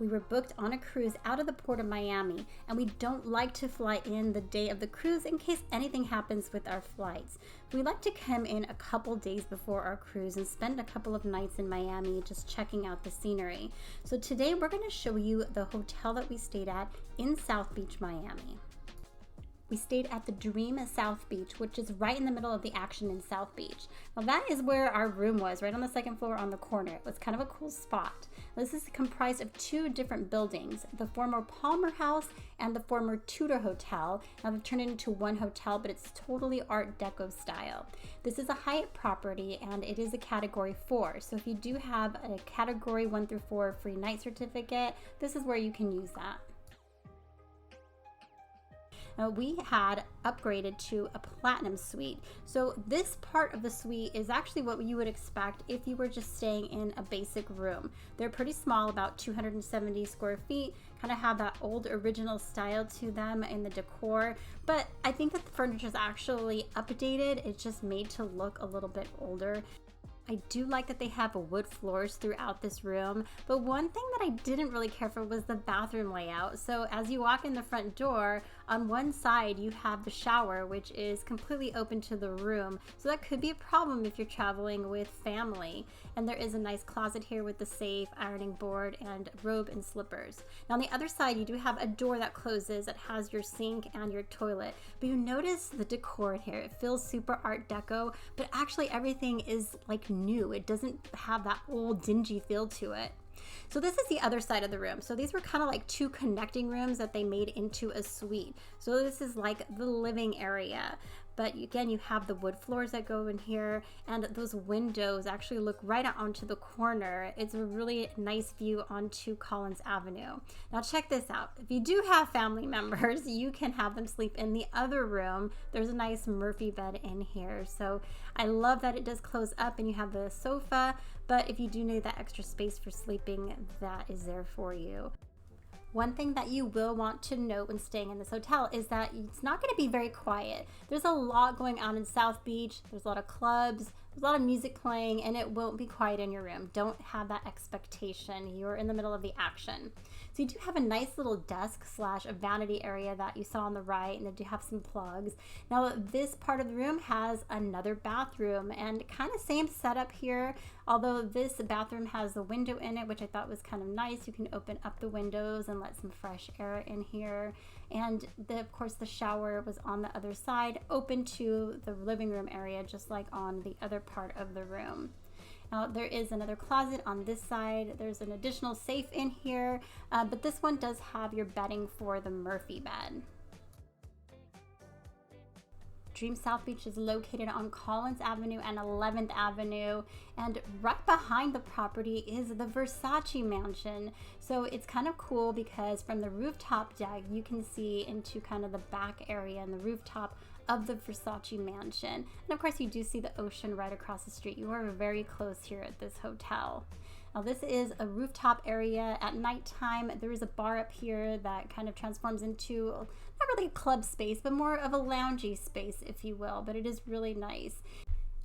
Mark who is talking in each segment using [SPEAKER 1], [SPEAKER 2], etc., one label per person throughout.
[SPEAKER 1] We were booked on a cruise out of the port of Miami, and we don't like to fly in the day of the cruise in case anything happens with our flights. We like to come in a couple days before our cruise and spend a couple of nights in Miami just checking out the scenery. So today we're going to show you the hotel that we stayed at in South Beach, Miami. We stayed at the Dream South Beach, which is right in the middle of the action in South Beach. Now that is where our room was, right on the second floor on the corner. It was kind of a cool spot. This is comprised of two different buildings, the former Palmer House and the former Tudor Hotel. Now they've turned it into one hotel, but it's totally Art Deco style. This is a Hyatt property and it is a Category 4. So if you do have a Category 1 through 4 free night certificate, this is where you can use that. We had upgraded to a platinum suite. So this part of the suite is actually what you would expect if you were just staying in a basic room. They're pretty small, about 270 square feet, kind of have that old original style to them in the decor, but I think that the furniture is actually updated. It's just made to look a little bit older. I do like that they have wood floors throughout this room, but one thing that I didn't really care for was the bathroom layout. So as you walk in the front door, on one side you have the shower, which is completely open to the room. So that could be a problem if you're traveling with family. And there is a nice closet here with the safe, ironing board, and robe and slippers. Now on the other side, you do have a door that closes that has your sink and your toilet. But you notice the decor here. It feels super Art Deco, but actually everything is like new. It doesn't have that old dingy feel to it. So this is the other side of the room. So these were kind of like two connecting rooms that they made into a suite. So this is like the living area. But again, you have the wood floors that go in here, and those windows actually look right out onto the corner. It's a really nice view onto Collins Avenue. Now check this out. If you do have family members, you can have them sleep in the other room. There's a nice Murphy bed in here. So I love that it does close up and you have the sofa, but if you do need that extra space for sleeping, that is there for you. One thing that you will want to note when staying in this hotel is that it's not going to be very quiet. There's a lot going on in South Beach. There's a lot of clubs, there's a lot of music playing, and it won't be quiet in your room. Don't have that expectation. You're in the middle of the action. So you do have a nice little desk / a vanity area that you saw on the right, and they do have some plugs. Now this part of the room has another bathroom, and kind of same setup here, although this bathroom has a window in it, which I thought was kind of nice. You can open up the windows and let some fresh air in here. And of course the shower was on the other side, open to the living room area, just like on the other part of the room. Now there is another closet on this side. There's an additional safe in here, but this one does have your bedding for the Murphy bed. Dream South Beach is located on Collins Avenue and 11th Avenue, and right behind the property is the Versace mansion. So it's kind of cool because from the rooftop deck you can see into kind of the back area and the rooftop of the Versace mansion. And of course you do see the ocean right across the street. You are very close here at this hotel. Now this is a rooftop area. At nighttime, there is a bar up here that kind of transforms into not really a club space, but more of a loungy space, if you will, but it is really nice.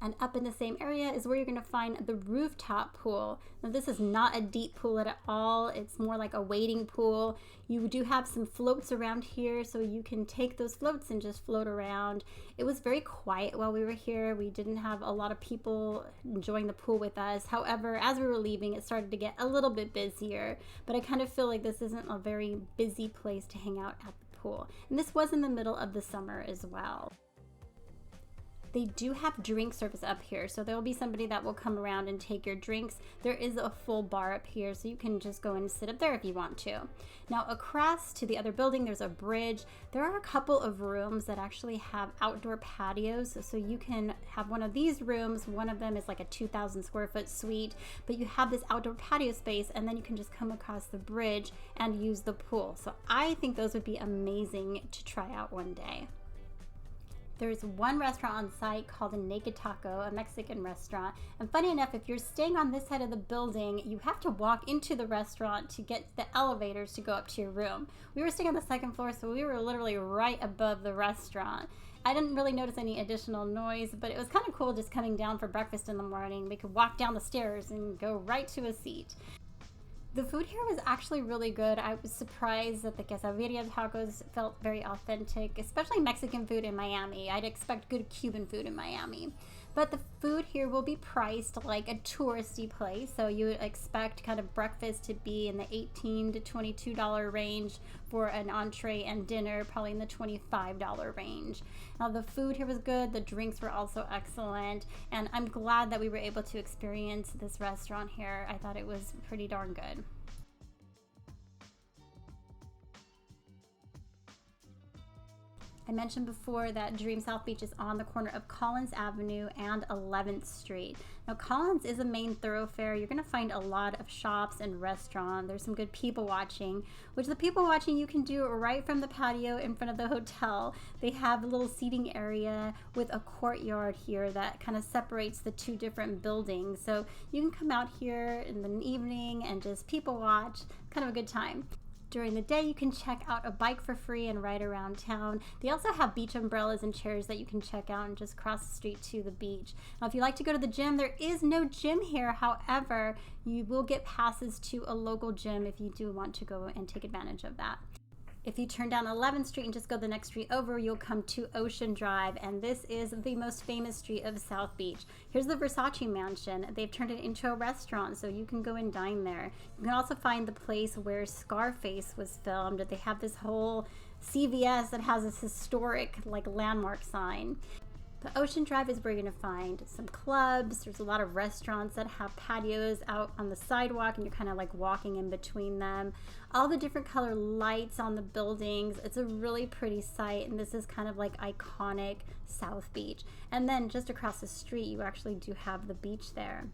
[SPEAKER 1] And up in the same area is where you're going to find the rooftop pool. Now this is not a deep pool at all. It's more like a wading pool. You do have some floats around here, so you can take those floats and just float around. It was very quiet while we were here. We didn't have a lot of people enjoying the pool with us. However, as we were leaving, it started to get a little bit busier, but I kind of feel like this isn't a very busy place to hang out at the pool. And this was in the middle of the summer as well. They do have drink service up here, so there will be somebody that will come around and take your drinks. There is a full bar up here, so you can just go and sit up there if you want to. Now across to the other building, there's a bridge. There are a couple of rooms that actually have outdoor patios, so you can have one of these rooms. One of them is like a 2,000 square foot suite, but you have this outdoor patio space, and then you can just come across the bridge and use the pool. So I think those would be amazing to try out one day. There's one restaurant on site called the Naked Taco, a Mexican restaurant. And funny enough, if you're staying on this side of the building, you have to walk into the restaurant to get the elevators to go up to your room. We were staying on the second floor, so we were literally right above the restaurant. I didn't really notice any additional noise, but it was kind of cool just coming down for breakfast in the morning. We could walk down the stairs and go right to a seat. The food here was actually really good. I was surprised that the quesadilla tacos felt very authentic, especially Mexican food in Miami. I'd expect good Cuban food in Miami. But the food here will be priced like a touristy place. So you would expect kind of breakfast to be in the $18 to $22 range for an entree, and dinner probably in the $25 range. Now the food here was good. The drinks were also excellent. And I'm glad that we were able to experience this restaurant here. I thought it was pretty darn good. I mentioned before that Dream South Beach is on the corner of Collins Avenue and 11th Street. Now Collins is a main thoroughfare. You're going to find a lot of shops and restaurants. There's some good people watching, which the people watching you can do right from the patio in front of the hotel. They have a little seating area with a courtyard here that kind of separates the two different buildings. So you can come out here in the evening and just people watch, kind of a good time. During the day, you can check out a bike for free and ride around town. They also have beach umbrellas and chairs that you can check out and just cross the street to the beach. Now, if you like to go to the gym, there is no gym here. However, you will get passes to a local gym if you do want to go and take advantage of that. If you turn down 11th Street and just go the next street over, you'll come to Ocean Drive, and this is the most famous street of South Beach. Here's the Versace Mansion. They've turned it into a restaurant, so you can go and dine there. You can also find the place where Scarface was filmed. They have this whole CVS that has this historic landmark sign. The Ocean Drive is where you're going to find some clubs. There's a lot of restaurants that have patios out on the sidewalk, and you're kind of like walking in between them. All the different color lights on the buildings. It's a really pretty sight, and this is kind of like iconic South Beach. And then just across the street, you actually do have the beach there.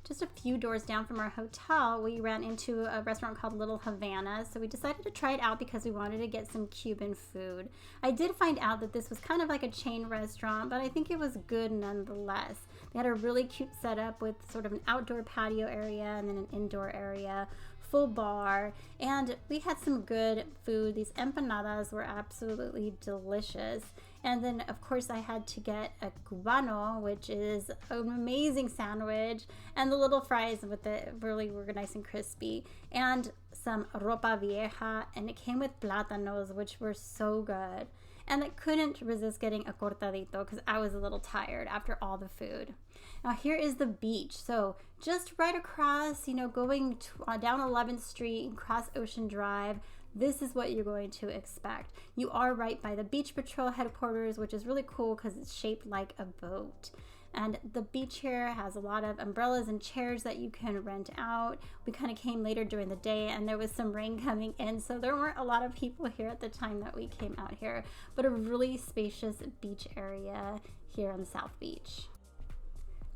[SPEAKER 1] Just a few doors down from our hotel, we ran into a restaurant called Little Havana, so we decided to try it out because we wanted to get some Cuban food. I did find out that this was kind of like a chain restaurant, but I think it was good nonetheless. They had a really cute setup with sort of an outdoor patio area and then an indoor area, full bar, and we had some good food. These empanadas were absolutely delicious. And then, of course, I had to get a cubano, which is an amazing sandwich, and the little fries with it really were nice and crispy, and some ropa vieja, and it came with plátanos, which were so good. And I couldn't resist getting a cortadito because I was a little tired after all the food. Now here is the beach. So just right across, going down 11th Street, across Ocean Drive, this is what you're going to expect. You are right by the Beach Patrol headquarters, which is really cool because it's shaped like a boat. And the beach here has a lot of umbrellas and chairs that you can rent out. We kind of came later during the day, and there was some rain coming in, so there weren't a lot of people here at the time that we came out here, but a really spacious beach area here on South Beach.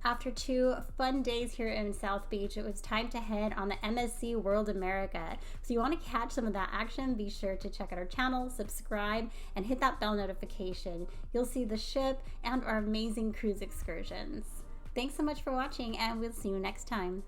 [SPEAKER 1] After 2 fun days here in South Beach, it was time to head on the MSC World America. So you want to catch some of that action, be sure to check out our channel, subscribe, and hit that bell notification. You'll see the ship and our amazing cruise excursions. Thanks so much for watching, and we'll see you next time.